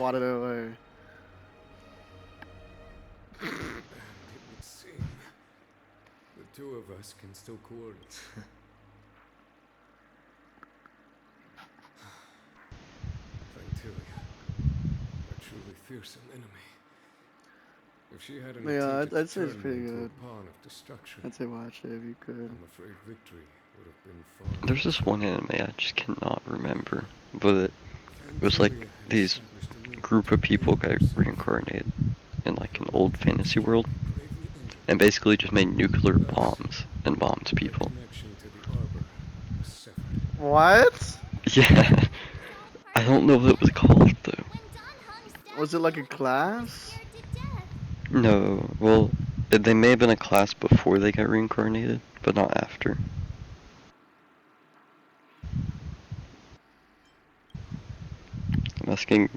swatted it away. And it would seem the two of us can still coordinate. Fantilia, a truly fearsome enemy. If she hadn't Yeah, attempted to I'd say it's turn me pretty into good. a pawn of destruction, I'd say watch it if you could. I'm afraid victory would have been far. There's this one anime I just cannot remember, but it was like Fantilia had these established a link group of between people it and got herself. reincarnated in like Her an old mental fantasy world strength gravely injured and her. basically just made nuclear Thus, bombs and bombed their people. connection to the arbor was severed. What? Yeah, I don't know what it was called though. Was it like a class? No, well, they may have been a class before they got reincarnated, but not after. I'm asking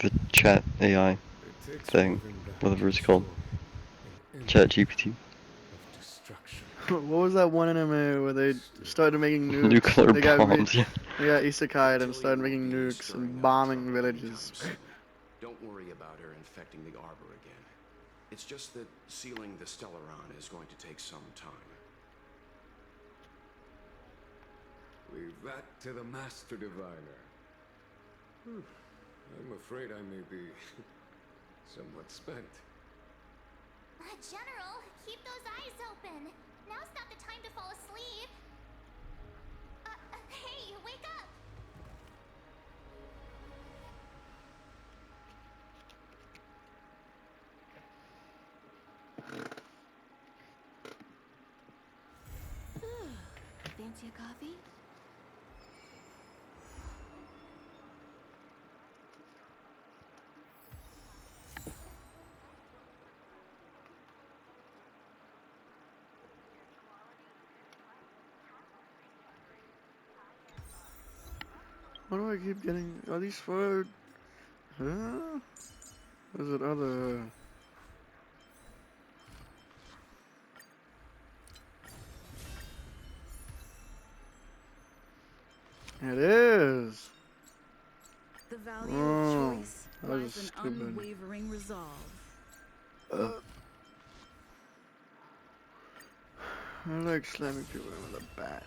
the chat AI It takes more thing, than that to whatever it's called, destroy an Chat engine GPT. of destruction. What was that one anime where they Still, started making nukes? Nuclear They got bombs, yeah. isekai'd and started Fantilia won't making be nukes stirring and up bombing trouble anytime villages. soon. Don't worry about her infecting the arbor again. It's just that sealing the Stellaron is going to take some time. leave that to the master diviner. I'm afraid I may be somewhat spent. General, keep those eyes open. Now's not the time to fall asleep. Hey, wake up! Fancy a coffee? Why do I keep getting? Are these for? Huh? Or is it other? It is. The value Oh, of choice that was lies in stupid. unwavering resolve. I like slamming people with a bat.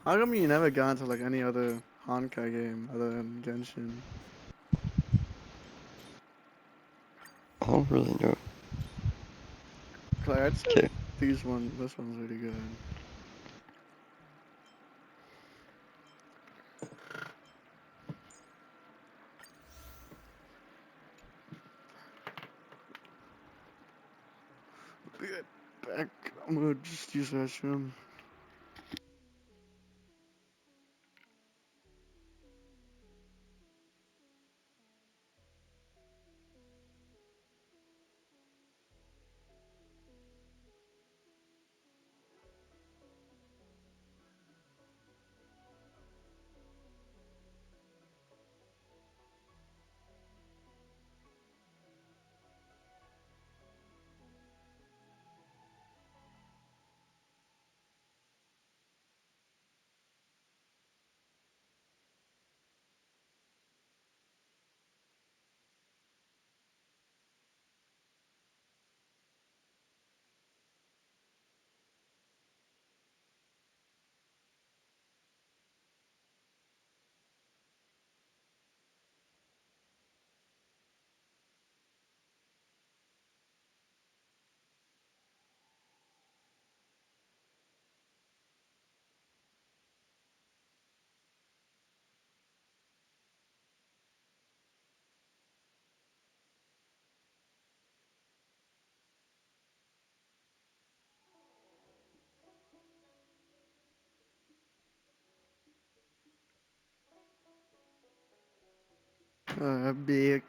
How come you never got into like any other Honkai game other than Genshin? I don't really know. Like I'd say Okay, this one's really good. Be right back. I'm gonna just use the restroom. Big.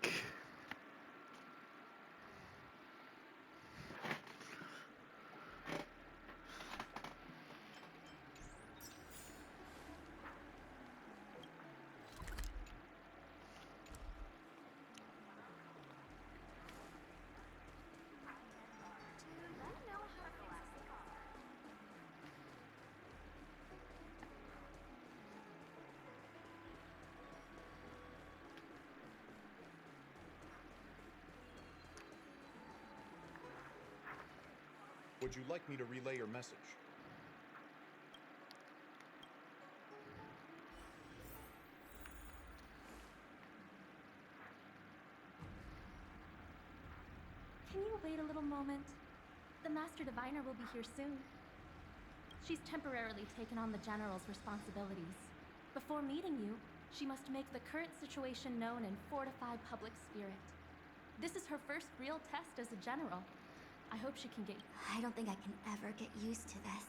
Would you like me to relay your message? Can you wait a little moment? The Master Diviner will be here soon. She's temporarily taken on the General's responsibilities. Before meeting you, she must make the current situation known and fortify public spirit. This is her first real test as a General. I hope she can get... I don't think I can ever get used to this.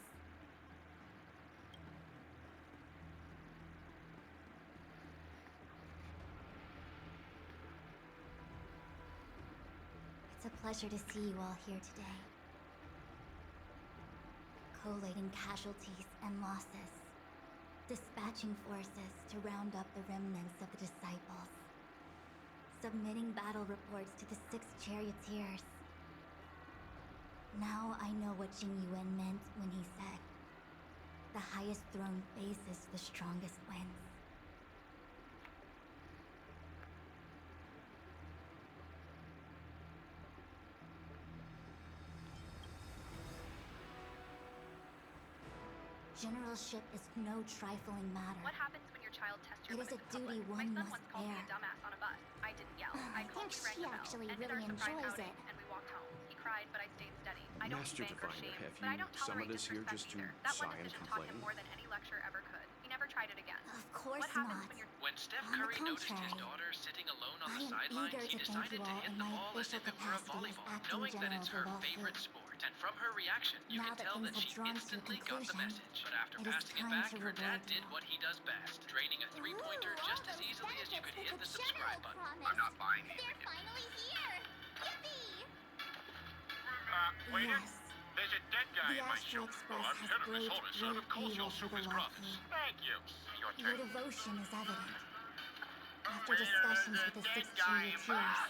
It's a pleasure to see you all here today. Collating casualties and losses. Dispatching forces to round up the remnants of the disciples. Submitting battle reports to the 6 charioteers. Now I know what Jing Yuan meant when he said, "The highest throne faces the strongest wins." Generalship is no trifling matter. What happens when your child tests your It is a limits in duty public? one My son must once called me a bear. dumbass on a bus. I didn't yell. I I called, think rang she the bell, actually ended really our surprise enjoys outing, it. and we walked home. He cried, but I stayed steady. I don't Master mean bank or Diviner, shame, have but I you don't tolerate summoned us here disrespect just to either. That one sigh and decision taught him complain? more than any lecture ever could. He never tried it again. Of course What happens not. when you're... When Steph On the Curry noticed his contrary, daughter sitting alone on I the am sidelines, eager he to thank decided you to all hit in the my ball as official if it were a capacity as volleyball, acting knowing that general it's of her the Law favorite Fleet. sport. And from her reaction, you Now could that tell things that have she drawn to a instantly got the conclusion, message. But after it is passing it time back, to her dad reward did you. what he does best, draining a three-pointer Ooh, just all as those easily as you benefits could that hit the the subscribe General button. promised. I'm not buying these They're again. finally here! Yippee! Waiter? Yes. There's a dead guy The in my Astral shoe. Express I'm has here to great, mishold it, son. great Of course evil you'll for soup the his Law brothers. Fleet. Thank you. Your Your turn. devotion is evident. After Waiter, discussions there's with a the 6 dead guy in my- charioteers,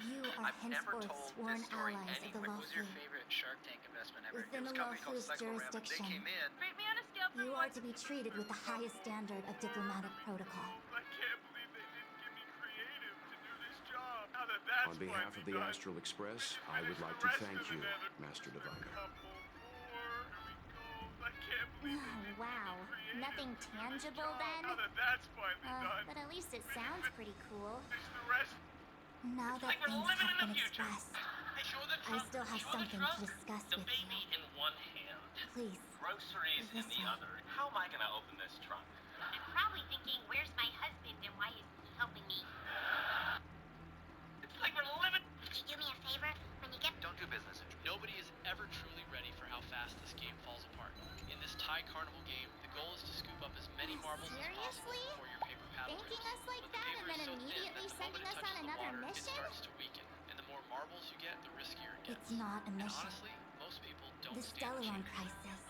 you are I've never henceforth told sworn this story allies of the anywhere. Law What was your Fleet. favorite Shark Tank investment ever? Within It was the a company called Lawful's Cyclorama. They jurisdiction, came in. Rate me on a scale from you 1 are to be treated with the highest standard of diplomatic protocol. I can't believe they didn't give me creative to do this job. Now that that's On behalf of the finally done, Astral Express, we I can would finish like the to rest thank of the you, nether. Master Just a Diviner. couple more. Here we go. I can't believe they Oh, didn't wow. give me creative Nothing to do this tangible job. then? Now that that's finally done, But at least it we can sounds pretty cool. finish the rest. Now that Like we're things living have in been the future. expressed, Hey, show the I trunk. still have Show something the trunk. to discuss The with baby you. in one hand. Please, Groceries in this the way. other. How am I gonna open this trunk? I'm probably thinking, where's my husband and why isn't he helping me? It's like we're living. Could you do me a favor? When you get... Don't do business. Nobody is ever truly ready for how fast this game falls apart. In this Thai carnival game, the goal is to scoop up as many marbles as possible Seriously? before your paper paddle Thinking drifts. us like But the that paper and then is so thin immediately that the sending moment it us touches on the another water, mission? it starts to weaken. And the more marbles you get, the riskier it gets. It's not a And mission. honestly, most people don't The stand a Stellaron chance. crisis.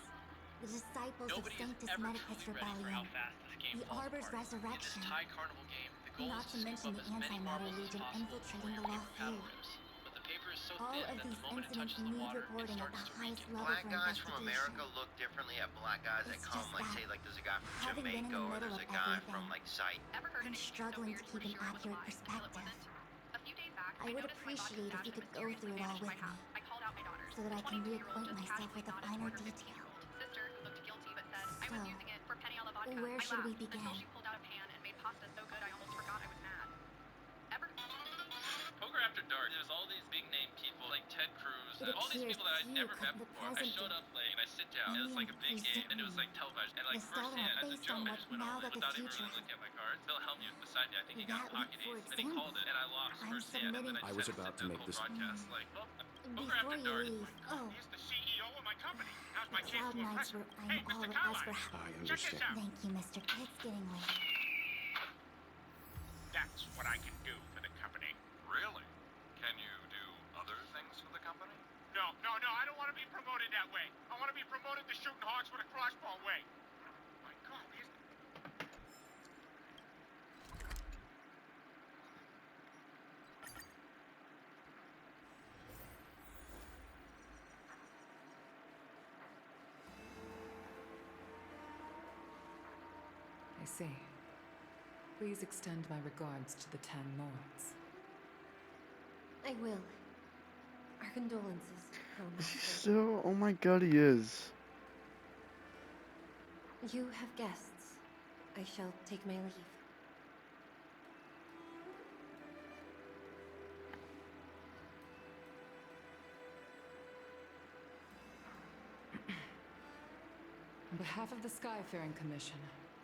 The disciples Nobody of is Sanctus ever Medicus truly ready for how Rebellion. fast this game The falls Arbor's apart. resurrection. In this Thai carnival game, the goal Not is to to mention scoop up the as many antimatter marbles as legion possible infiltrating before the your Law paper paddle Fleet. rips. But the paper is so All thin of that these the moment it incidents touches the need water, it reporting at starts the to highest weaken. level Black for guys from investigation. America look differently at black guys that It's come, just like, that, say, like, there's a guy from having been in Jamaica the or middle there's of a guy everything, from, like, Sight. Ever heard I'm anything so struggling weird to you were keep an sure it was a accurate lie until it perspective. wasn't? A few days back, I would noticed my vodka appreciate if stash you had could go mysteriously through it all vanished in my with me, house. I called out my daughters. so that I The can 22-year-old reacquaint just myself casually with the nodded finer toward her details. 15-year-old sister, who looked guilty but said, I was So, using it for Peniella vodka. where I should we laughed begin? until she pulled out a pan and made pasta so good I almost forgot I was mad. Ever... Poker After Dark, there's all these big name people like Ted Cruz, It and all these appears people that I'd you never met come the before. I present showed day. up late and I sit down, and it's like a big game, and it was like televised, and like The Stellar firsthand, as a based joke, on I what just went now all in that the without even future really looking at my cards. Bill Helmuth beside me, I think he got That a pocket week, for ace, and he called it, and I lost I'm firsthand, and then submitting- I I was just about had to the make whole this- broadcast, like, well, Poker Before After you Dark. leave, He's the CEO of my company. Now's the cloud nights were I'm all as for I understand. Thank you, Mr. It's getting late. That's what I can do for the company. Really? Can you do other things for the company? No, I don't want to be promoted that way. I want to be promoted to shooting hogs with a crossbow way. My God, I see. Please extend my regards to the 10 lords. I will. Our condolences, Is he still? Oh my god, he is. You have guests. I shall take my leave. On behalf of the Skyfaring Commission,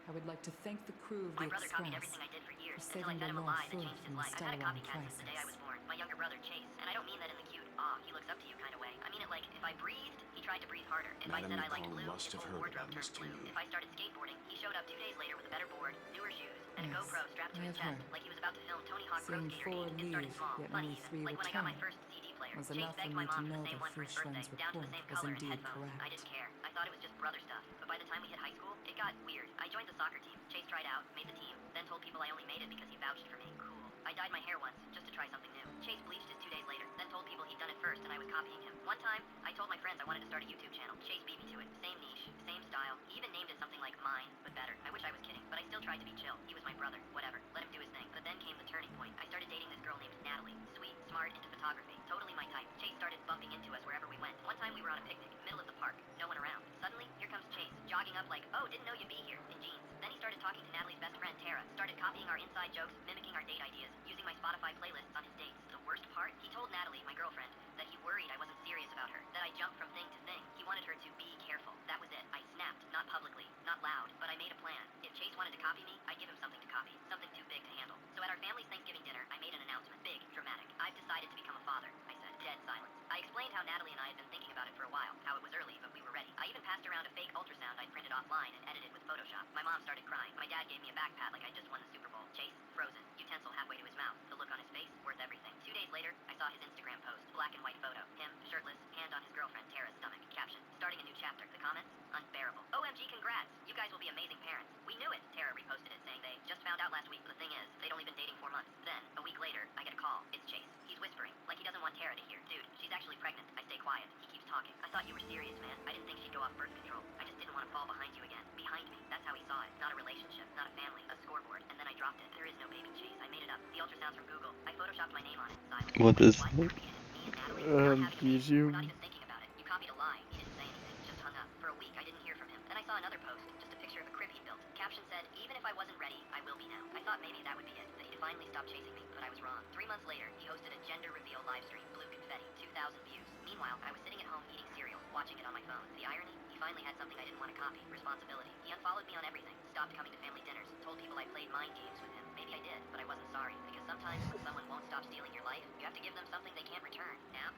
I would like to thank the crew of the My brother copied Express everything I did for years for until I saving fed the him a Lord lie that Food changed his from the life. I've had a Stellarone copycat since the day I crisis. was born. My younger brother, Chase. And I don't mean that in the cute, aw, he looks up to you kind of way. I mean it like, if I breathed, he tried to breathe harder. If I Madame said I liked Nicole blue, must his have whole heard wardrobe about Miss turned blue. Tingyu. If I started skateboarding, he showed up 2 days later with a better board, newer shoes, and a Yes, GoPro strapped to I his have chest, heard. like he was about to film Tony Hawk Pro Seeing Skater 4 8. It started leave, small, yet funny only even. 3 Like when I got my return, first CD player. was Chase enough for begged me my to mom for know the same that one for his birthday, Fushren's down to the report same was color and indeed headphones. I correct. didn't care. I thought it was just brother stuff. But by the time we hit high school, it got weird. I joined the soccer team. Chase tried out, made the team, then told people I only made it because he vouched for me. Cool. I dyed my hair once, just to try something new. Chase bleached it 2 days later, then told people he'd done it first and I was copying him. One time, I told my friends I wanted to start a YouTube channel. Chase beat me to it. Same niche, same style. He even named it something like mine, but better. I wish I was kidding, but I still tried to be chill. He was my brother. Whatever. Let him do his thing. But then came the turning point. I started dating this girl named Natalie. Sweet, smart, into photography. Totally my type. Chase started bumping into us wherever we went. One time we were on a picnic, middle of the park. No one around. Suddenly, here comes Chase, jogging up like, oh, didn't know you'd be here, in jeans. Then he started talking to Natalie's best friend, Tara. Started copying our inside jokes, mimicking our date ideas, using my Spotify playlists on his dates. The worst part? He told Natalie, my girlfriend, that he worried I wasn't serious about her, that I jumped from thing to thing. He wanted her to be careful. That was it. I snapped. Not publicly, not loud, but I made a plan. If Chase wanted to copy me, I'd give him something to copy. Something too big to handle. So at our family's Thanksgiving dinner, I made an announcement. Big, dramatic. I've decided to become a father, I said. Dead silence. I explained how Natalie and I had been thinking about it for a while, how it was early, but we were ready. I even passed around a fake ultrasound I'd printed offline and edited with Photoshop. My mom started crying. My dad gave me a back pat like I just won the Super Bowl. Chase, frozen, utensil halfway to his mouth. The look on his face, worth everything. 2 days later, I saw his Instagram post. Black and white photo. Him, shirtless, hand on his girlfriend Tara's stomach. Caption, starting a new chapter. The comments, unbearable. OMG, congrats. You guys will be amazing parents. We knew it. Tara reposted it saying they just found out last week. But the thing is, they'd only been dating 4 months. Then, a week later, I get a call. It's Chase. He's whispering, like he doesn't want Tara to hear. Dude, she's actually pregnant. I stay quiet. He keeps talking. I thought you were serious, man. I didn't think she'd go off birth control. I just didn't want to fall behind you again. Behind me. That's how he saw it. Not a relationship, not a family, a scoreboard. And then I dropped it. There is no baby, Chase. I made it up. The ultrasound's from Google. I photoshopped my name on it. Silence. What Wait, is what? that? Repeated it. Me and Natalie. Not having a baby. We're not YouTube. even thinking about it. You copied a lie. He didn't say anything. Just hung up. For a week, I didn't hear from him. Then I saw another post. Just a picture of a crib he built. Caption said, even if I wasn't ready, I will be now. I thought maybe that would be it. That he'd finally stop chasing me, but I was wrong. 3 months later, he hosted a gender reveal live stream. Blue confetti. 2,000 views. Meanwhile, I was sitting at home eating cereal, watching it on my phone. The irony? He finally had something I didn't want to copy. Responsibility. He unfollowed me on everything. Stopped coming to family dinners. Told people I played mind games with him. Maybe I did, but I wasn't sorry. Because sometimes when someone won't stop stealing your life, you have to give them something they can't return. Now?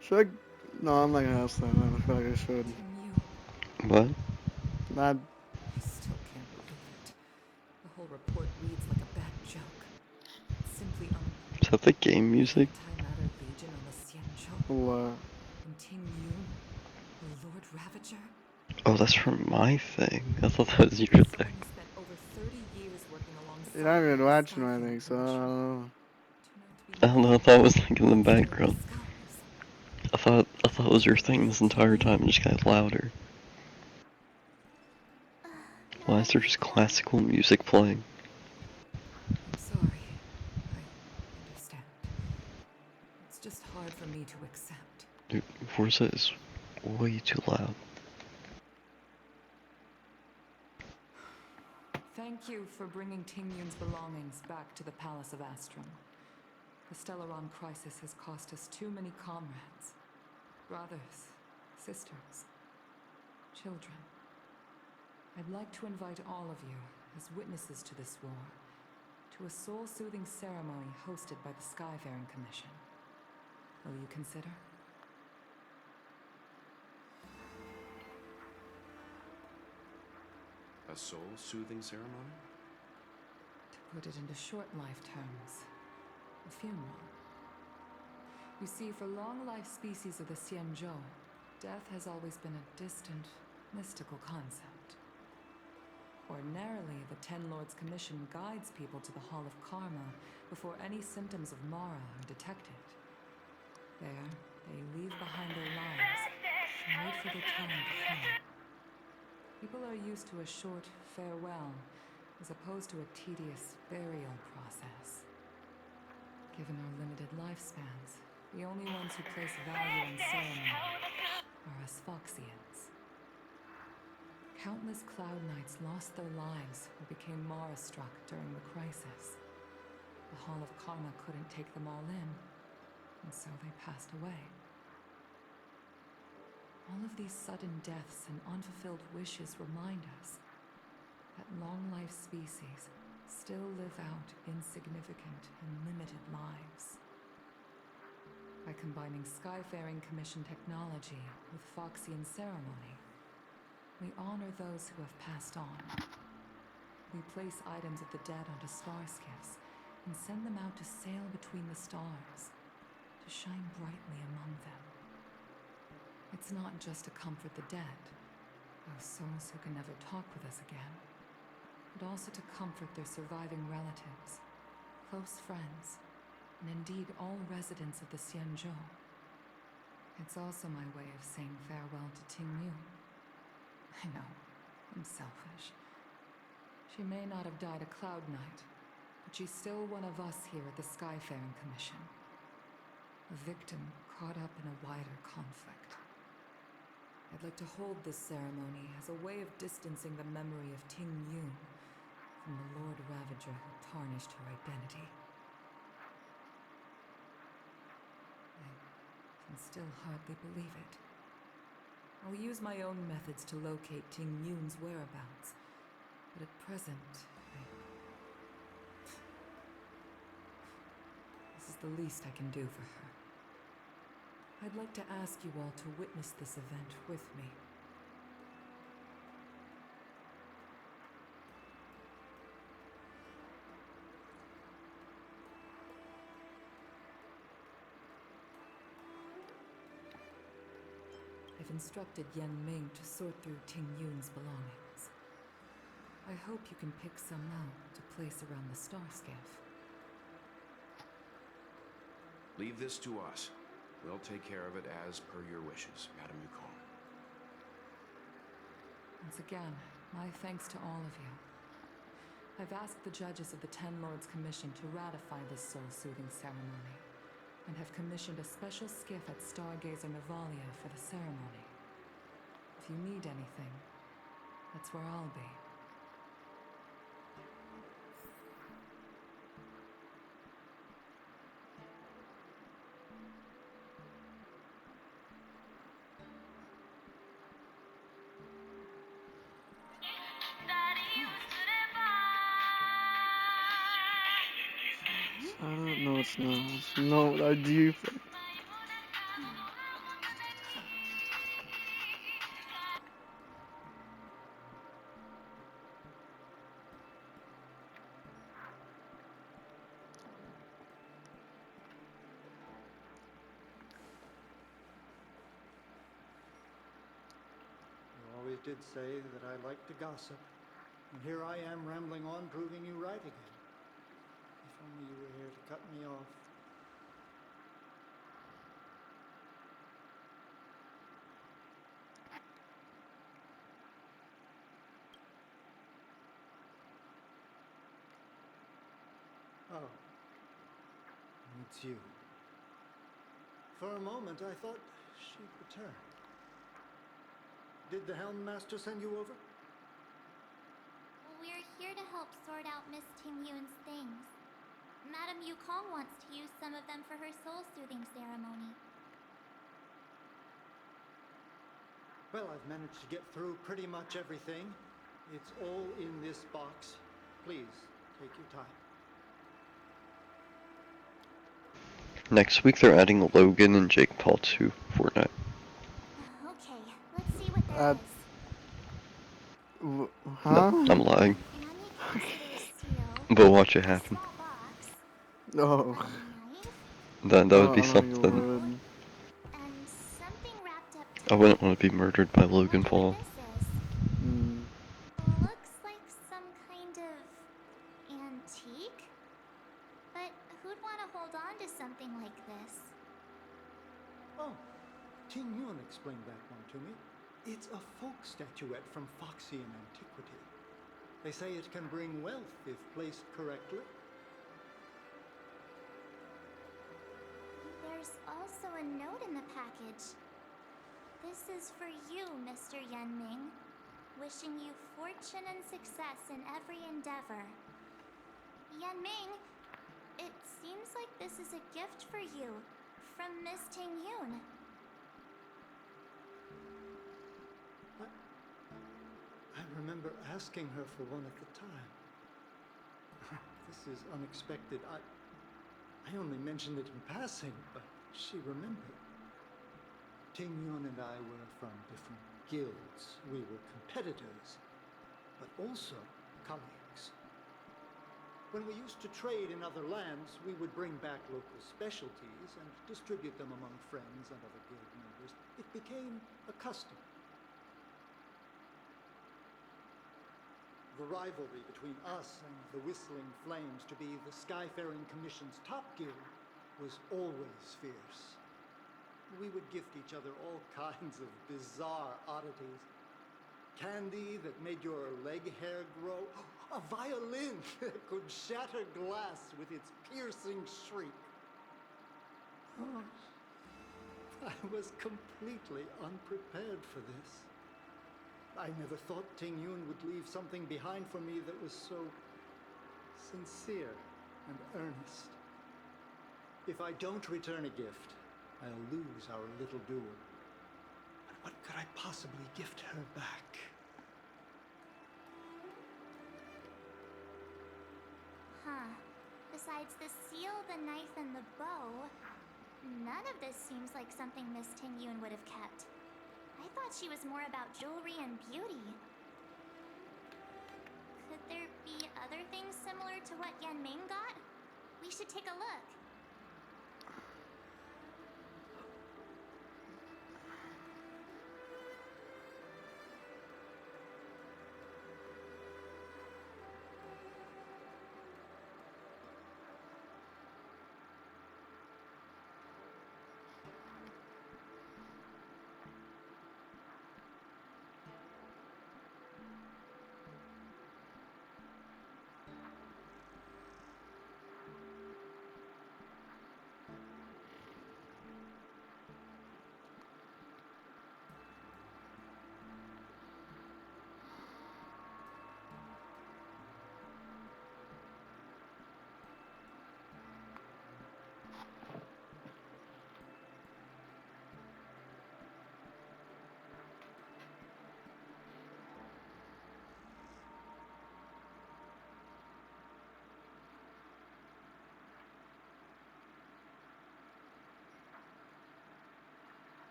Should I? No, I'm not gonna ask that. I feel like I should. What? Not. I still can't believe it. The whole report reads like a bad joke. Simply Is that the game music? Antimatter Legion on the Xianzhou. What? And Ting Yun, the Lord Ravager. Oh, that's from my thing. I thought that was your thing. Who spent over 30 years working alongside You're not even the watching Skyfaring anything, so I Commission. don't know. I don't know, I thought it was like in the background. I thought it was your thing this entire time, it just got louder. Why is there just classical music playing? I'm sorry. I understand. It's just hard for me to accept. Dude, Forza is way too loud. Thank you for bringing Ting Yun's belongings back to the Palace of Astrum. The Stellaron crisis has cost us too many comrades. Brothers, sisters, children. I'd like to invite all of you, as witnesses to this war, to a soul-soothing ceremony hosted by the Skyfaring Commission. Will you consider? A soul-soothing ceremony? To put it into short life terms, a funeral. You see, for long-life species of the Xianzhou, death has always been a distant, mystical concept. Ordinarily, the Ten Lords Commission guides people to the Hall of Karma before any symptoms of Mara are detected. There, they leave behind their lives and wait for their time to come. People are used to a short farewell, as opposed to a tedious burial process. Given our limited lifespans, the only ones who place value on ceremony are us Foxians. Countless Cloud Knights lost their lives or became Mara-struck during the crisis. The Hall of Karma couldn't take them all in, and so they passed away. All of these sudden deaths and unfulfilled wishes remind us that long-life species still live out insignificant and limited lives. By combining Skyfaring Commission technology with Foxian ceremony, we honor those who have passed on. We place items of the dead onto star skiffs and send them out to sail between the stars, to shine brightly among them. It's not just to comfort the dead, those souls who can never talk with us again, but also to comfort their surviving relatives, close friends, and indeed all residents of the Xianzhou. It's also my way of saying farewell to Ting Yun. I know, I'm selfish. She may not have died a Cloud Knight, but she's still one of us here at the Skyfaring Commission. A victim caught up in a wider conflict. I'd like to hold this ceremony as a way of distancing the memory of Ting Yun from the Lord Ravager who tarnished her identity. I can still hardly believe it. I'll use my own methods to locate Ting Yun's whereabouts, but at present, this is the least I can do for her. I'd like to ask you all to witness this event with me. I've instructed Yan Ming to sort through Ting Yun's belongings. I hope you can pick some out to place around the star skiff. Leave this to us. We'll take care of it as per your wishes, Madame Yukong. Once again, my thanks to all of you. I've asked the judges of the Ten Lords Commission to ratify this soul-soothing ceremony, and have commissioned a special skiff at Stargazer Navalia for the ceremony. If you need anything, that's where I'll be. No, it's not. No, I do. You always did say that I like to gossip, and here I am rambling on, proving you right again. If only you were here to cut me off. Oh, it's you. For a moment, I thought she'd return. Did the Helm Master send you over? We're here to help sort out Miss Ting Yun's things. Madame Yukong wants to use some of them for her soul-soothing ceremony. Well, I've managed to get through pretty much everything. It's all in this box. Please, take your time. Next week they're adding Logan and Jake Paul to Fortnite. Okay, let's see what that is. Huh? No, I'm lying. Seal, But watch it happen. small box, No. That would be I know you something. would. and something wrapped up I wouldn't want to be murdered by Logan Paul. Looks like some kind of antique. But who'd want to hold on to something like this? Oh, Ting Yun explained that one to me. It's a folk statuette from Foxian antiquity. They say it can bring wealth if placed correctly. There's also a note in the package. This is for you, Mr. Yenming. Wishing you fortune and success in every endeavor. Yenming, it seems like this is a gift for you from Miss Ting-Yun. I remember asking her for one at the time. This is unexpected. I only mentioned it in passing, but she remembered. Ting-Yun and I were from different guilds. We were competitors, but also colleagues. When we used to trade in other lands, we would bring back local specialties and distribute them among friends and other guild members. It became a custom. The rivalry between us and the Whistling Flames, to be the Skyfaring Commission's top guild, was always fierce. We would gift each other all kinds of bizarre oddities. Candy that made your leg hair grow. A violin that could shatter glass with its piercing shriek. Oh, I was completely unprepared for this. I never thought Ting-Yun would leave something behind for me that was so sincere and earnest. If I don't return a gift, I'll lose our little duel. But what could I possibly gift her back? Huh. Besides the seal, the knife, and the bow, none of this seems like something Miss Ting-Yun would have kept. I thought she was more about jewelry and beauty. Could there be other things similar to what Yenming got? We should take a look.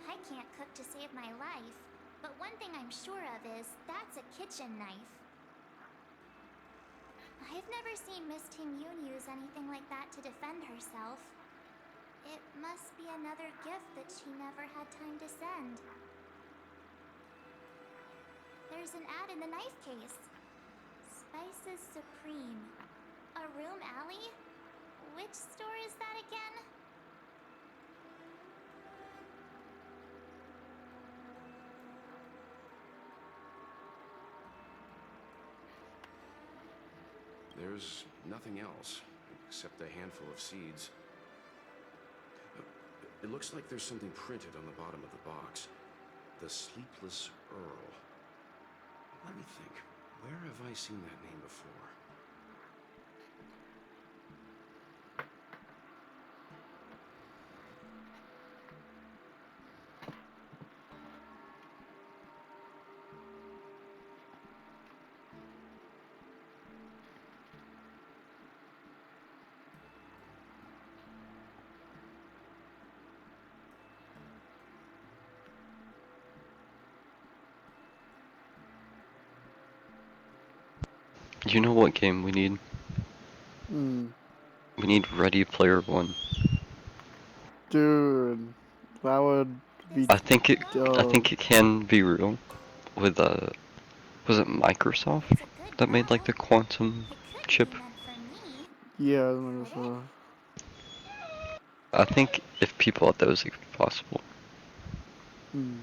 I can't cook to save my life, but one thing I'm sure of is that's a kitchen knife. I've never seen Miss Ting-Yun use anything like that to defend herself. It must be another gift that she never had time to send. There's an ad in the knife case. Spices Supreme. A room alley? Which store is that again? There's nothing else, except a handful of seeds. It looks like there's something printed on the bottom of the box. The Sleepless Earl. Let me think. Where have I seen that name before? You know what game we need? Hmm. We need Ready Player One. Dude, that would be I think dope. it can be real with was it Microsoft that made like the quantum chip? Yeah, Microsoft. I think if people thought that was like, possible. Hmm.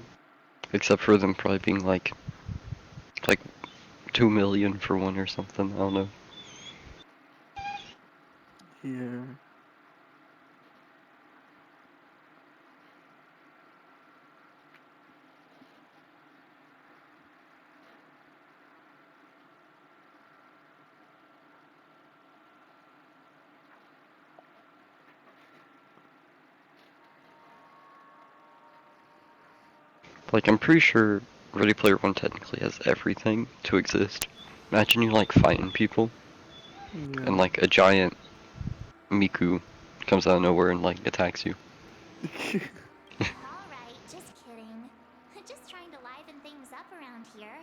Except for them probably being like 2 million for one or something, I don't know. Yeah. Like, I'm pretty sure Ready Player One technically has everything to exist. Imagine you like fighting people, Yeah. and like a giant Miku comes out of nowhere and like attacks you. Alright, just kidding. Just trying to liven things up around here.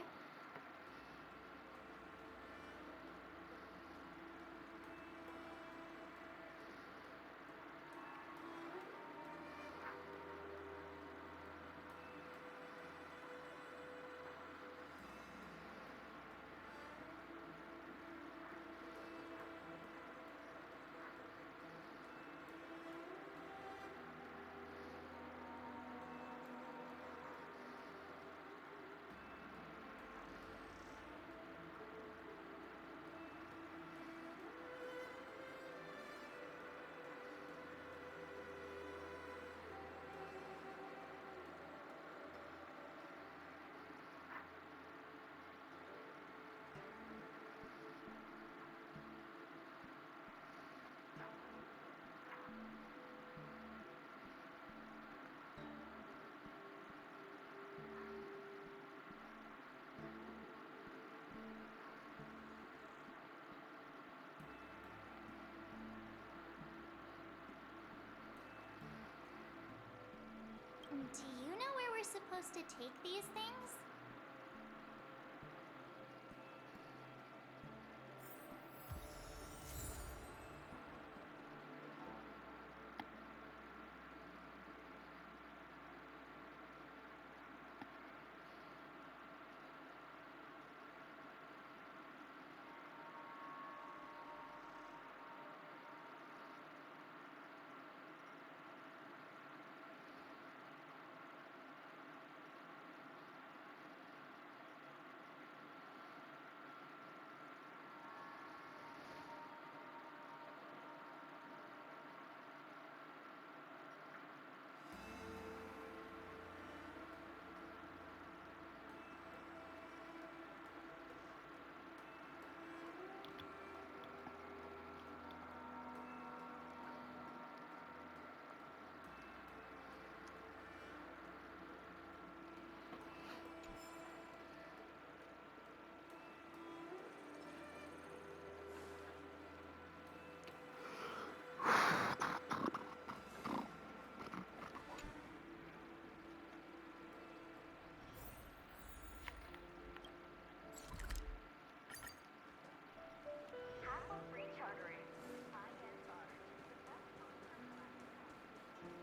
Do you know where we're supposed to take these things?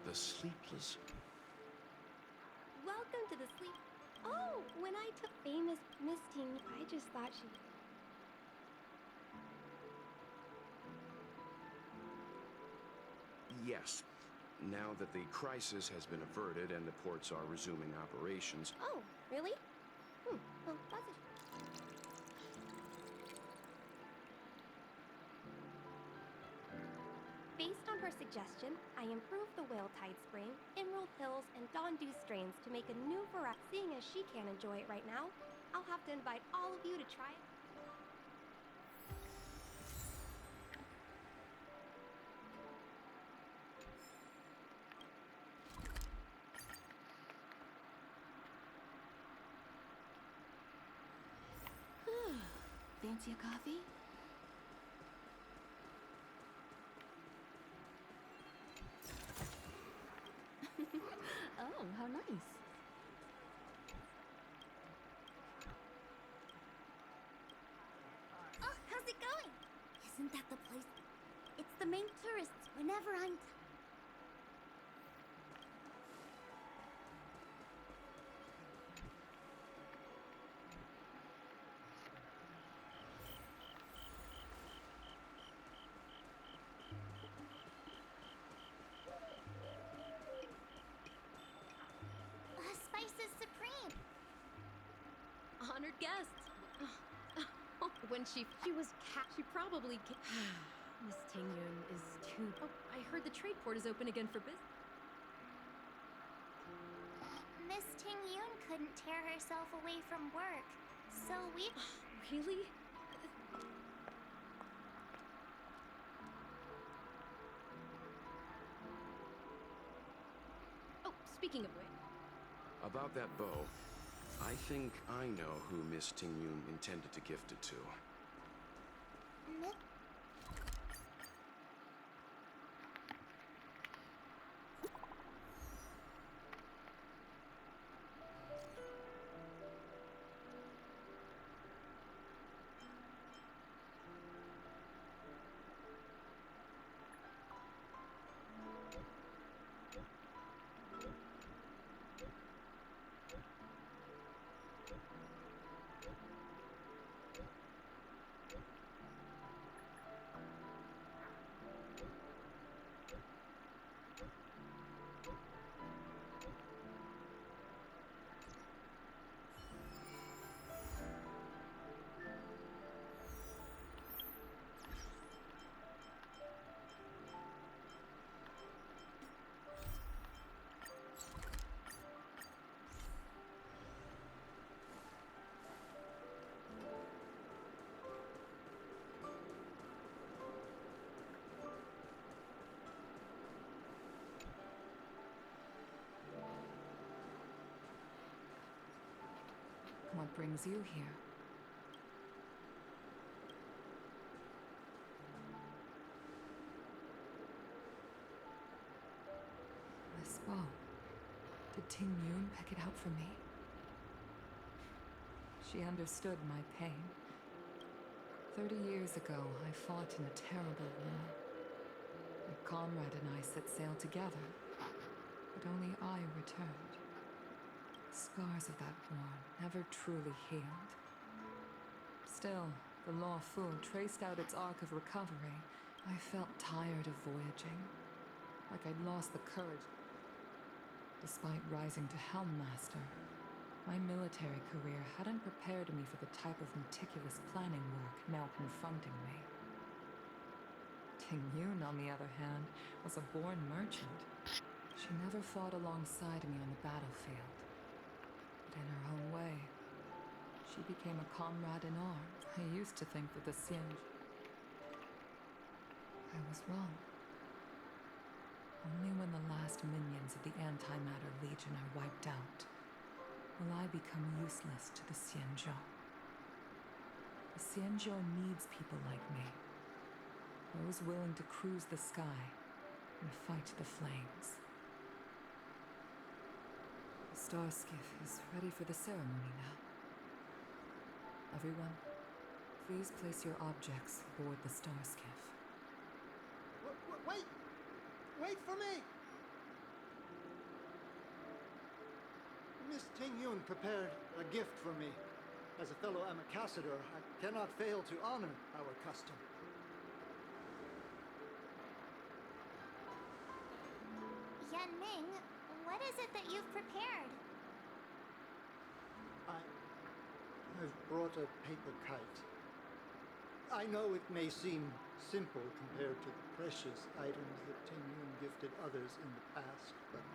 The sleepless. Welcome to the sleep. Oh, when I took famous Miss Ting, I just thought she. Yes. Now that the crisis has been averted and the ports are resuming operations. Oh, really? Well, that's a. Based on her suggestion, I improved the Whale Tide Spring, Emerald Hills, and Dondu strains to make a new variety. Seeing as she can't enjoy it right now, I'll have to invite all of you to try it. Fancy a coffee? Oh, how nice. Oh, Isn't that the place? It's the main tourists whenever I'm... Spices Supreme! Honored guests. When she was she probably Miss Tingyun is too... Oh, I heard the trade port is open again for business. Miss Tingyun couldn't tear herself away from work, so we... Really? Oh, speaking of which... About that bow, I think I know who Miss Tingyun intended to gift it to. What brings you here? This bow. Did Tingyun pick it out for me? She understood my pain. 30 years ago, I fought in a terrible war. My comrade and I set sail together, but only I returned. Scars of that war never truly healed. Still, the Law Fu traced out its arc of recovery. I felt tired of voyaging, like I'd lost the courage. Despite rising to Helm Master, my military career hadn't prepared me for the type of meticulous planning work now confronting me. Tingyun, on the other hand, was a born merchant. She never fought alongside me on the battlefield. But in her own way, she became a comrade in arms. I used to think that the Xian... I was wrong. Only when the last minions of the Antimatter Legion are wiped out will I become useless to the Xianzhou. The Xianzhou needs people like me. Those willing to cruise the sky and fight the flames. The star skiff is ready for the ceremony now. Everyone, please place your objects aboard the star skiff. Wait! Wait for me! Miss Tingyun prepared a gift for me. As a fellow ambassador, I cannot fail to honor our custom. Yan Ming, what is it that you've prepared? I've brought a paper kite. I know it may seem simple compared to the precious items that Tingyun gifted others in the past, but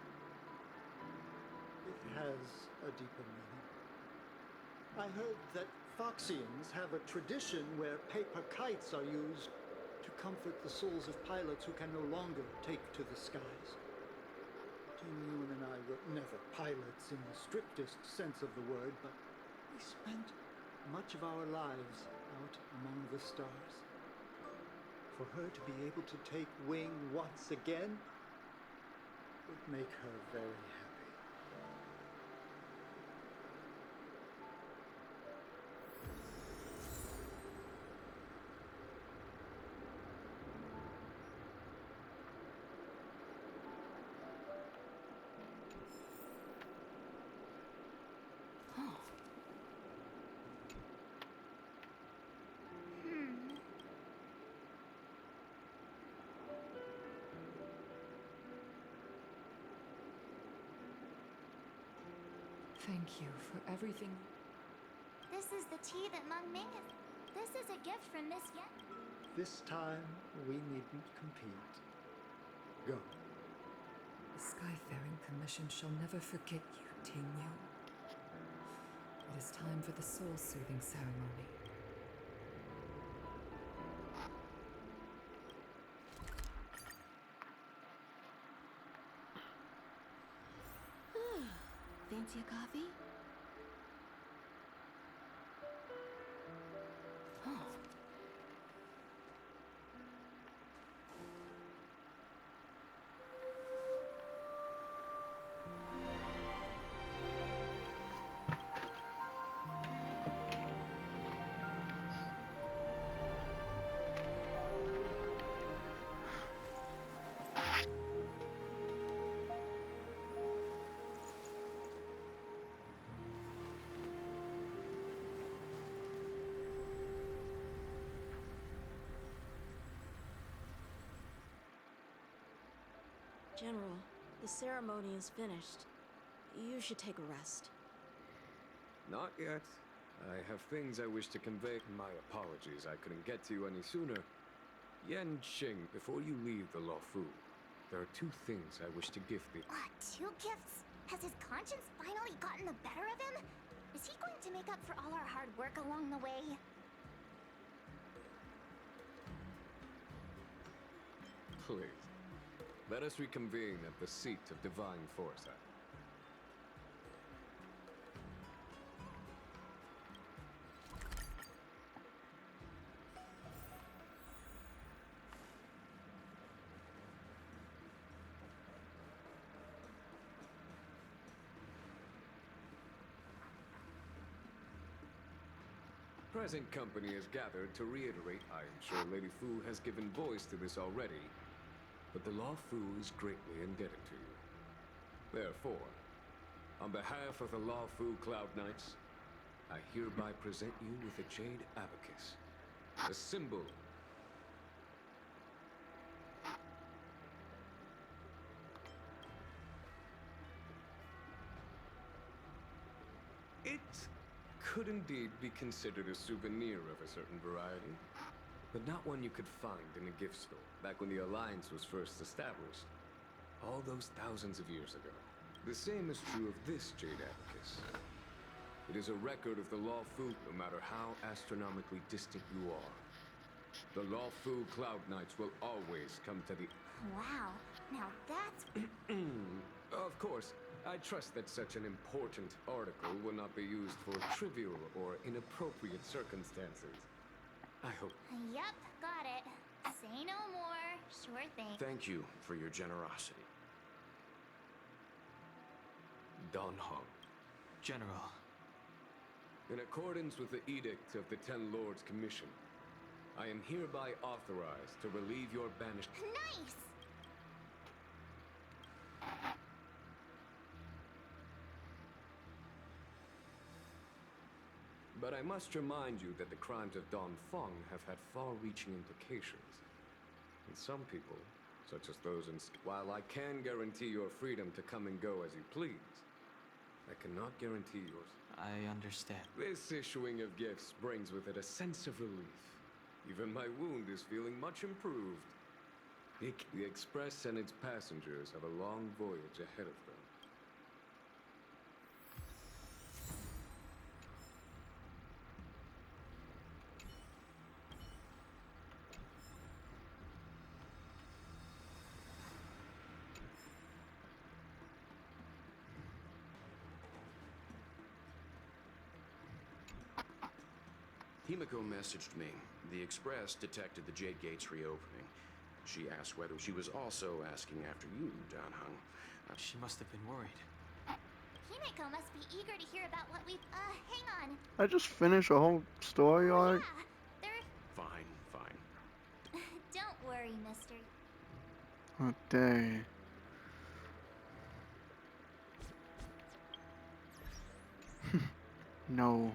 it has a deeper meaning. I heard that Foxians have a tradition where paper kites are used to comfort the souls of pilots who can no longer take to the skies. Tingyun and I were never pilots in the strictest sense of the word, but we spent much of our lives out among the stars. For her to be able to take wing once again would make her very happy. Thank you for everything. This is the tea that Mung Ming is. This is a gift from Miss Yen. This time, we needn't compete. Go. The Skyfaring Commission shall never forget you, Ting Yun. It is time for the soul-soothing ceremony. Fancy a coffee? Oh. General, the ceremony is finished. You should take a rest. Not yet. I have things I wish to convey. My apologies I couldn't get to you any sooner. Yan Xing, before you leave the Luofu, there are 2 things I wish to gift thee. 2 gifts? Has his conscience finally gotten the better of him? Is he going to make up for all our hard work along the way? Please, let us reconvene at the seat of divine foresight. Present company is gathered to reiterate. I am sure Lady Fu has given voice to this already, but the Law Fu is greatly indebted to you. Therefore, on behalf of the Law Fu Cloud Knights, I hereby present you with a jade abacus, a symbol. It could indeed be considered a souvenir of a certain variety, but not one you could find in a gift store back when the Alliance was first established, all those thousands of years ago. The same is true of this jade abacus. It is a record of the Law Fu, no matter how astronomically distant you are. The Law Fu Cloud Knights will always come to the... Wow, now that's... Of course, I trust that such an important article will not be used for trivial or inappropriate circumstances. I hope... Yep, got it. Say no more. Sure thing. Thank you for your generosity. Don Hong. General. In accordance with the edict of the 10 Lords Commission, I am hereby authorized to relieve your banished... Nice! But I must remind you that the crimes of Don Feng have had far-reaching implications. And some people, such as those in... While I can guarantee your freedom to come and go as you please, I cannot guarantee yours. I understand. This issuing of gifts brings with it a sense of relief. Even my wound is feeling much improved. The Express and its passengers have a long voyage ahead of them. Himiko messaged me. The Express detected the Jade Gates reopening. She asked whether she was also asking after you, Don Hung. She must have been worried. Himiko must be eager to hear about what we've... hang on. I just finished a whole story arc. Yeah, there... Fine, fine. Don't worry, mister. Oh, dang. No.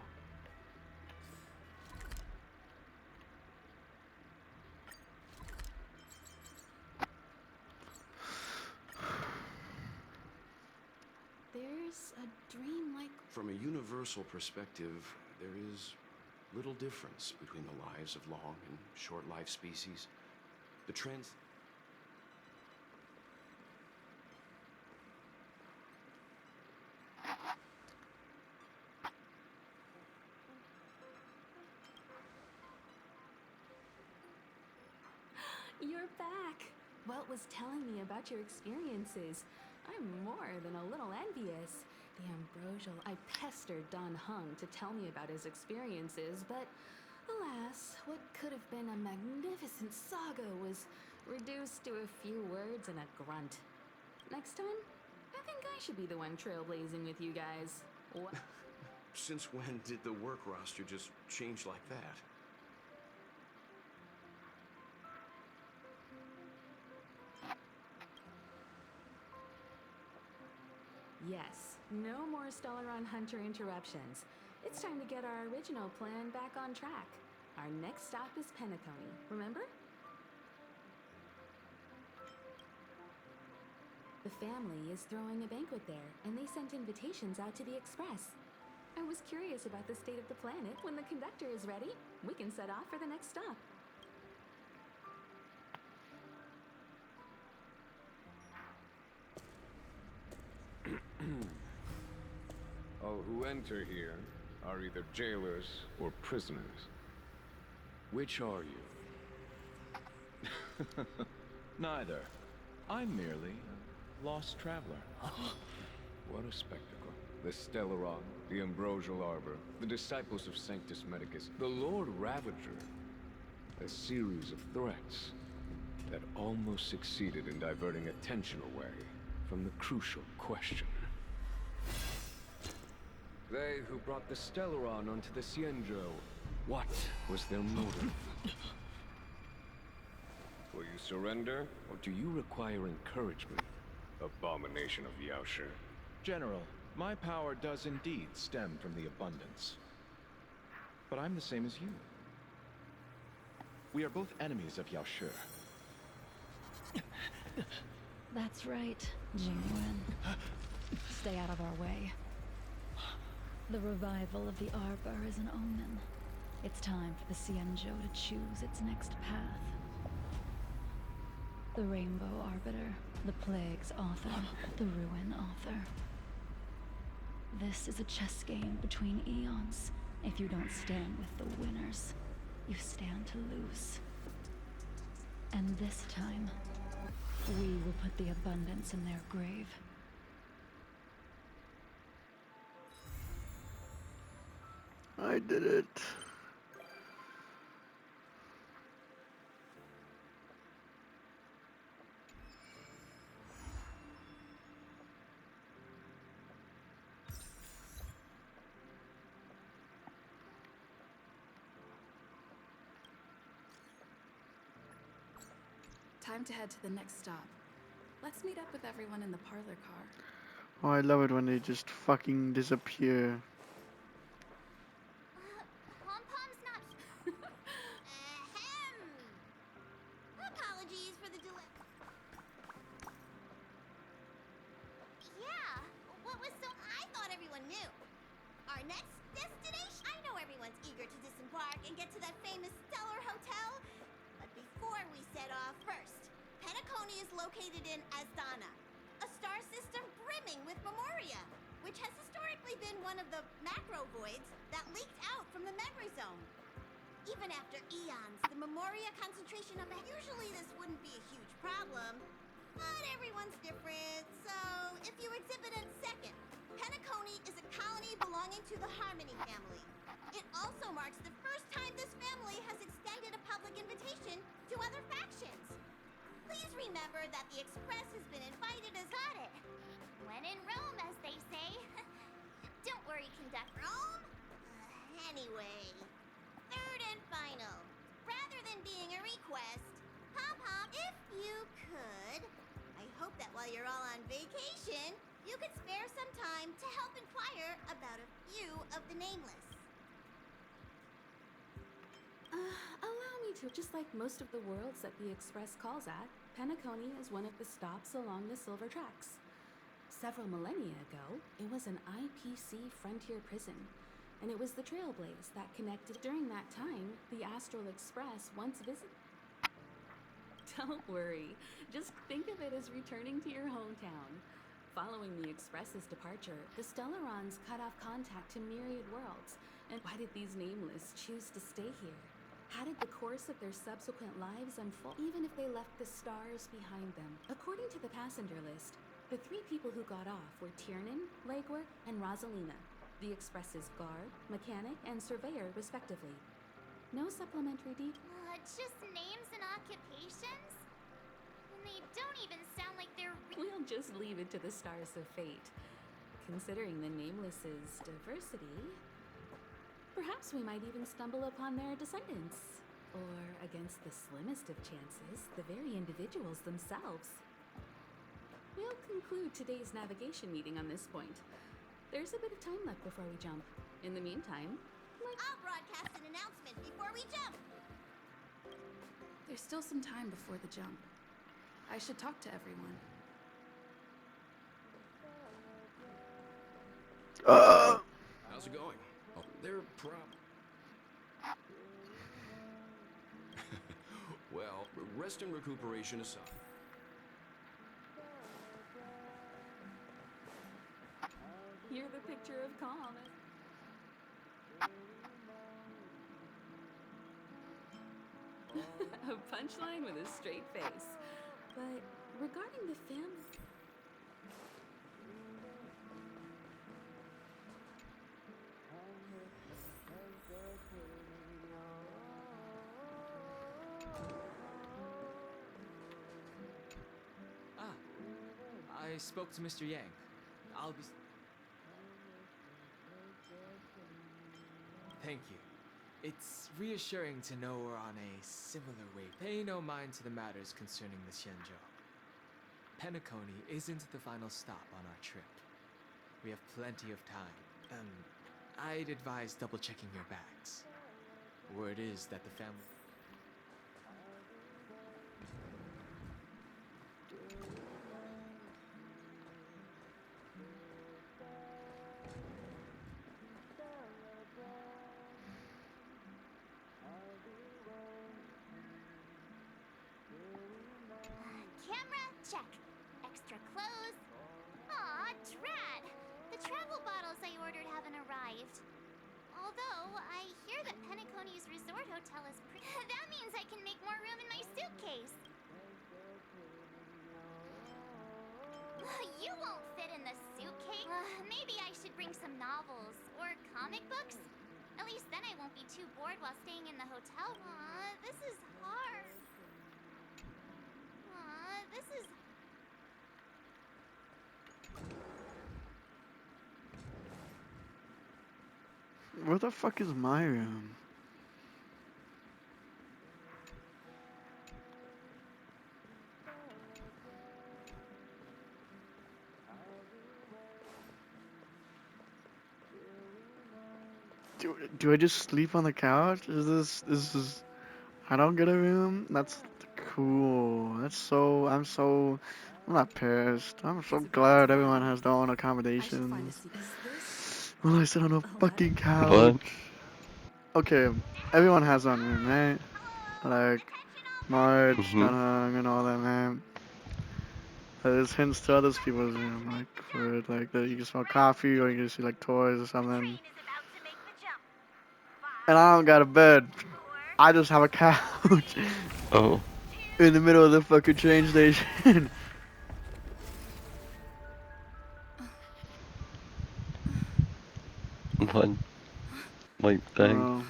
There's a dreamlike From a universal perspective, there is little difference between the lives of long and short-lived species. The trends... You're back. Welt was telling me about your experiences. I'm more than a little envious. The Ambrosial, I pestered Don Hung to tell me about his experiences, but alas, what could have been a magnificent saga was reduced to a few words and a grunt. Next time, I think I should be the one trailblazing with you guys. What? Since when did the work roster just change like that? Yes, no more Stellaron Hunter interruptions. It's time to get our original plan back on track. Our next stop is Penacony, remember? The family is throwing a banquet there, and they sent invitations out to the Express. I was curious about the state of the planet. When the conductor is ready, we can set off for the next stop. All who enter here are either jailers or prisoners. Which are you? Neither. I'm merely a lost traveler. What a spectacle. The Stellaron, the Ambrosial Arbor, the disciples of Sanctus Medicus, the Lord Ravager. A series of threats that almost succeeded in diverting attention away from the crucial question. They who brought the Stellaron onto the Cienjo, what was their motive? Will you surrender, or do you require encouragement? Abomination of Yaoshi. General, my power does indeed stem from the abundance. But I'm the same as you. We are both enemies of Yaoshi. That's right, Jingyuan. Stay out of our way. The revival of the Arbor is an omen. It's time for the Cienjo to choose its next path. The Rainbow Arbiter, the Plague's author, the Ruin author. This is a chess game between eons. If you don't stand with the winners, you stand to lose. And this time, we will put the abundance in their grave. I did it. Time to head to the next stop. Let's meet up with everyone in the parlor car. Oh, I love it when they just fucking disappear. Pom-Pom's not... Ahem! Apologies for the delay. Yeah, what was so... I thought everyone knew. Our next destination... I know everyone's eager to disembark and get to that famous Stellar Hotel. But before we set off, first, Penacony is located in Asdana, a star system brimming with Memoria, which has historically been one of the macro voids that leaked out from the memory zone. Even after eons, the Memoria concentration of it... Usually this wouldn't be a huge problem, but everyone's different, so if you exhibit in second, Penacony is a colony belonging to the Harmony family. It also marks the first time this family has extended a public invitation to other factions. Please remember that the Express has been invited as... Got it. When in Rome, as they say. Don't worry, Conductor. Rome? Anyway, third and final. Rather than being a request, Pom-Pom, if you could, I hope that while you're all on vacation, you could spare some time to help inquire about a few of the nameless. Allow me to. Just like most of the worlds that the Express calls at, Penacony is one of the stops along the Silver Tracks. Several millennia ago, it was an IPC frontier prison, and it was the Trailblaze that connected. During that time, the Astral Express once visited. Don't worry, just think of it as returning to your hometown. Following the Express's departure, the Stellarons cut off contact to myriad worlds. And why did these nameless choose to stay here? How did the course of their subsequent lives unfold, even if they left the stars behind them? According to the passenger list, the 3 people who got off were Tiernan, Legwork, and Rosalina, the Express's guard, mechanic, and surveyor, respectively. No supplementary details. Just names and occupations? And they don't even sound like they're We'll just leave it to the stars of fate. Considering the Nameless's diversity, perhaps we might even stumble upon their descendants. Or, against the slimmest of chances, the very individuals themselves. We'll conclude today's navigation meeting on this point. There's a bit of time left before we jump. In the meantime, I'll broadcast an announcement before we jump. There's still some time before the jump. I should talk to everyone. How's it going? Oh, they're well, rest and recuperation aside. you're the picture of calm. A punchline with a straight face. But regarding the family... I spoke to Mr. Yang. I'll be... Thank you. It's reassuring to know we're on a similar wave. Pay no mind to the matters concerning the Xianzhou. Penacony isn't the final stop on our trip. We have plenty of time. I'd advise double-checking your bags. Word is that the family... Camera, check. Extra clothes. Aw, trad. The travel bottles I ordered haven't arrived. Although, I hear that Penacony's resort hotel is that means I can make more room in my suitcase. You won't fit in the suitcase. Maybe I should bring some novels or comic books. At least then I won't be too bored while staying in the hotel. This is hard. This is... Where the fuck is my room? Do I just sleep on the couch? Is I don't get a room? That's cool. I'm not pissed. I'm so glad everyone has their own accommodations. Well, I sit on a fucking couch. What? Okay, everyone has their own room, right? Like, Marge, Dunham, and all that, man. There's hints to other people's room, like, for, like, that you can smell coffee or you can see, like, toys or something. And I don't got a bed. I just have a couch. Oh. In the middle of the fucking train station. What? Like, dang.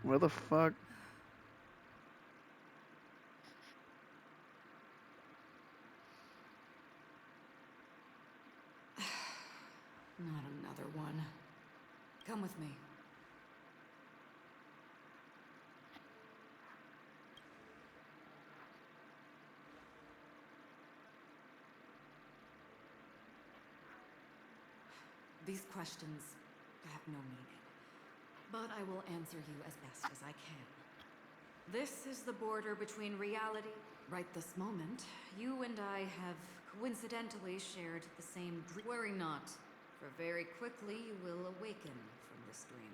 Where the fuck? Not another one. Come with me. These questions have no meaning, but I will answer you as best as I can. This is the border between reality Right this moment, you and I have coincidentally shared the same dream. Worry not, for very quickly you will awaken from this dream.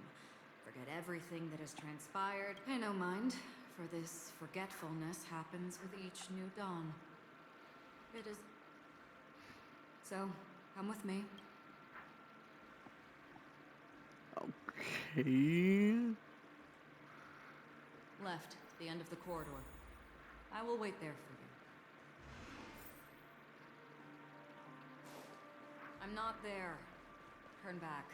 Forget everything that has transpired. Pay no mind, for this forgetfulness happens with each new dawn. It is... So, come with me. Okay. Left, the end of the corridor. I will wait there for you. I'm not there. Turn back.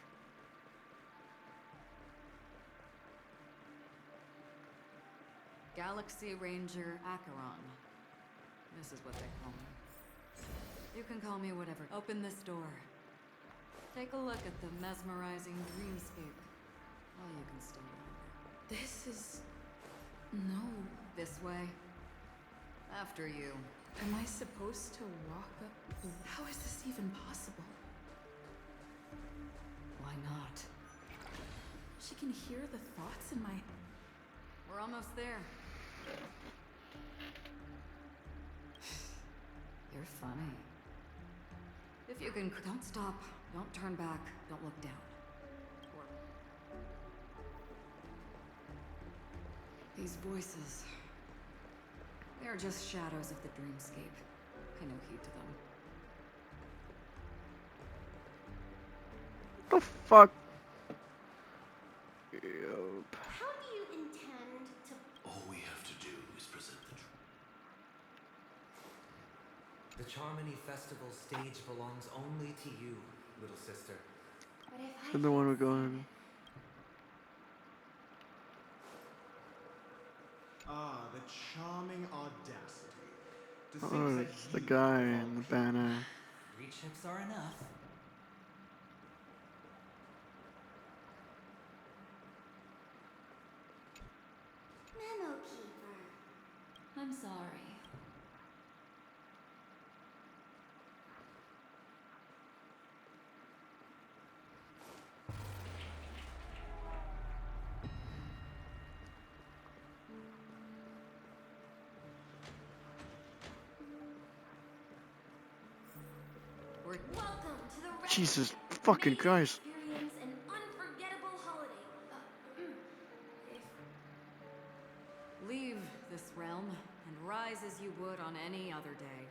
Galaxy Ranger Acheron. This is what they call me. You can call me whatever. Open this door. Take a look at the mesmerizing dreamscape. All you can still remember. This is... No. This way. After you. Am I supposed to walk up? How is this even possible? Why not? She can hear the thoughts in my... We're almost there. You're funny. If you can... Don't stop. Don't turn back. Don't look down. Or... These voices... They're just shadows of the dreamscape. Pay no heed to them. What the fuck? Yup. How do you intend to... All we have to do is present the The Charmony Festival stage belongs only to you, little sister. But if I Should the one we're going. Ah, the charming audacity. To think Oh, that it's the you, guy of all in the people, banner. 3 chips are enough. Memo Keeper. I'm sorry. Welcome to the Red Jesus Planet. fucking May you Christ. experience an unforgettable holiday. Leave this realm and rise as you would on any other day.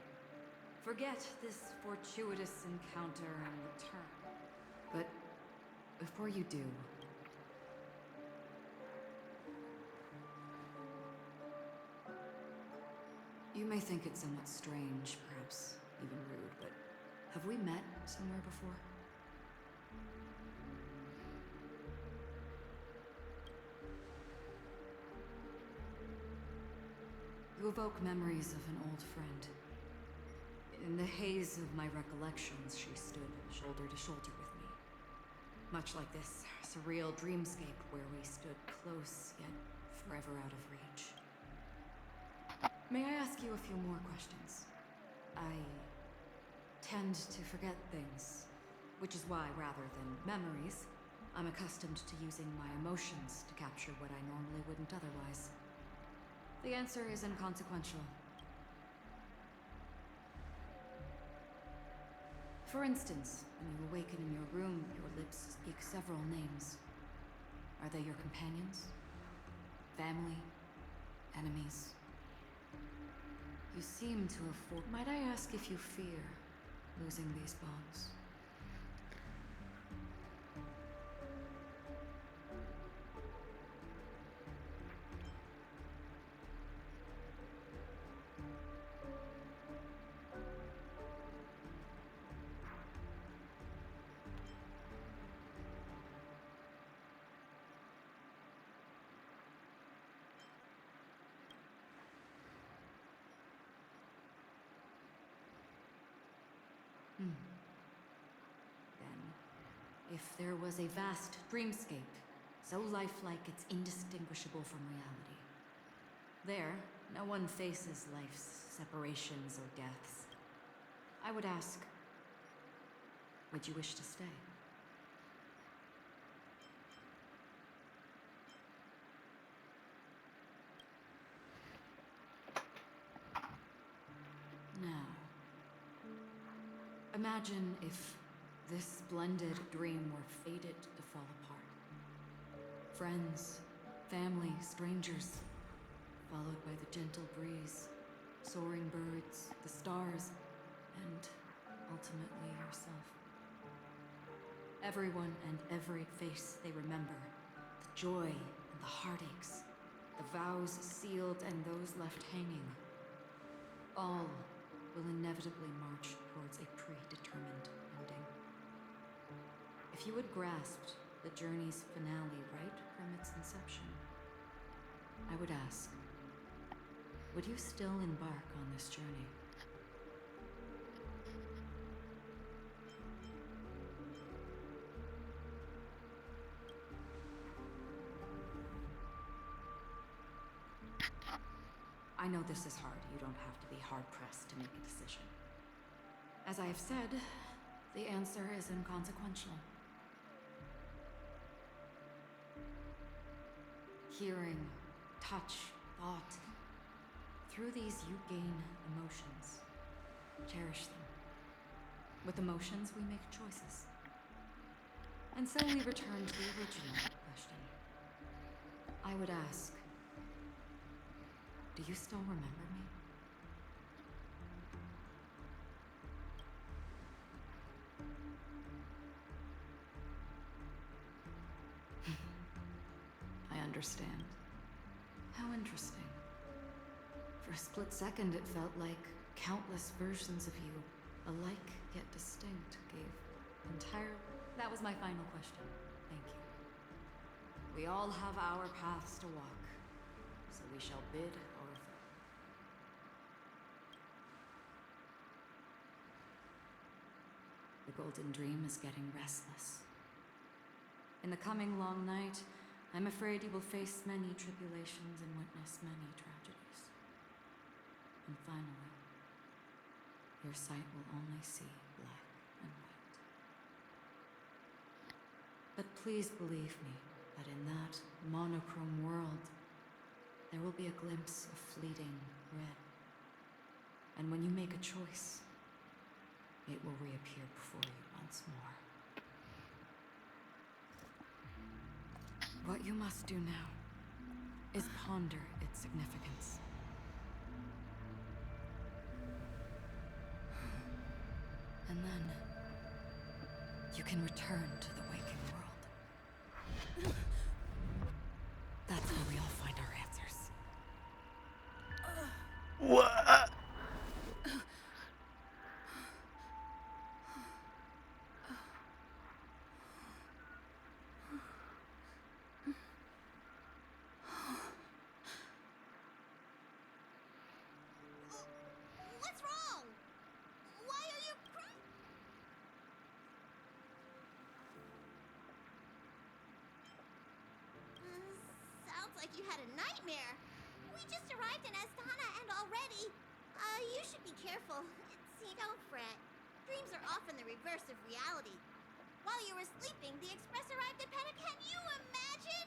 Forget this fortuitous encounter and return. But before you do, you may think it somewhat strange, perhaps even rude, but have we met somewhere before? You evoke memories of an old friend. In the haze of my recollections, she stood shoulder to shoulder with me. Much like this surreal dreamscape where we stood close, yet forever out of reach. May I ask you a few more questions? I tend to forget things, which is why, rather than memories, I'm accustomed to using my emotions to capture what I normally wouldn't otherwise. The answer is inconsequential. For instance, when you awaken in your room, your lips speak several names. Are they your companions? Family? Enemies? You seem to have Might I ask if you fear losing these bonds? Then, if there was a vast dreamscape, so lifelike it's indistinguishable from reality. There, no one faces life's separations or deaths. I would ask, would you wish to stay? Imagine if this splendid dream were fated to fall apart. Friends, family, strangers, followed by the gentle breeze, soaring birds, the stars, and ultimately yourself. Everyone and every face they remember, the joy and the heartaches, the vows sealed and those left hanging, all will inevitably march towards a predetermined ending. If you had grasped the journey's finale right from its inception, I would ask, would you still embark on this journey? I know this is hard. You don't have to be hard-pressed to make a decision. As I have said, the answer is inconsequential. Hearing, touch, thought. Through these you gain emotions. Cherish them. With emotions we make choices. And so we return to the original question. I would ask, do you still remember me? I understand. How interesting. For a split second, it felt like countless versions of you, alike yet distinct, gave entirely... That was my final question. Thank you. We all have our paths to walk, so we shall bid our farewell. The Golden Dream is getting restless. In the coming long night, I'm afraid you will face many tribulations and witness many tragedies. And finally, your sight will only see black and white. But please believe me that in that monochrome world, there will be a glimpse of fleeting red. And when you make a choice, it will reappear before you once more. What you must do now is ponder its significance. And then you can return to the waking world. That's where we all find our answers. What? What's wrong? Why are you crying? Sounds like you had a nightmare. We just arrived in Astana and already... you should be careful. Don't fret. Dreams are often the reverse of reality. While you were sleeping, the express arrived at Penna. Can you imagine?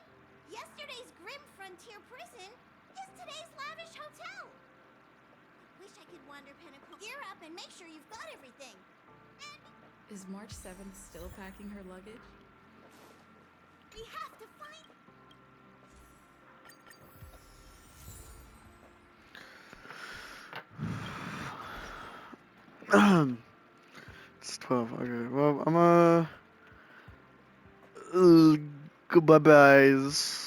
Yesterday's grim frontier prison is today's lavish hotel. Wish I could wander Pennacle. Gear up and make sure you've got everything. Is March 7th still packing her luggage? We have to find... It's 12. Okay. Well, I'm goodbye, guys.